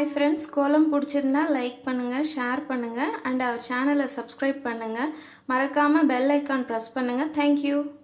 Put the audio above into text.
Hi friends, கோலம் பிடிச்சிருந்தா like பண்ணுங்க, ஷேர் பண்ணுங்க and our channel subscribe பண்ணுங்க. மறக்காம bell icon press பண்ணுங்க. Thank you.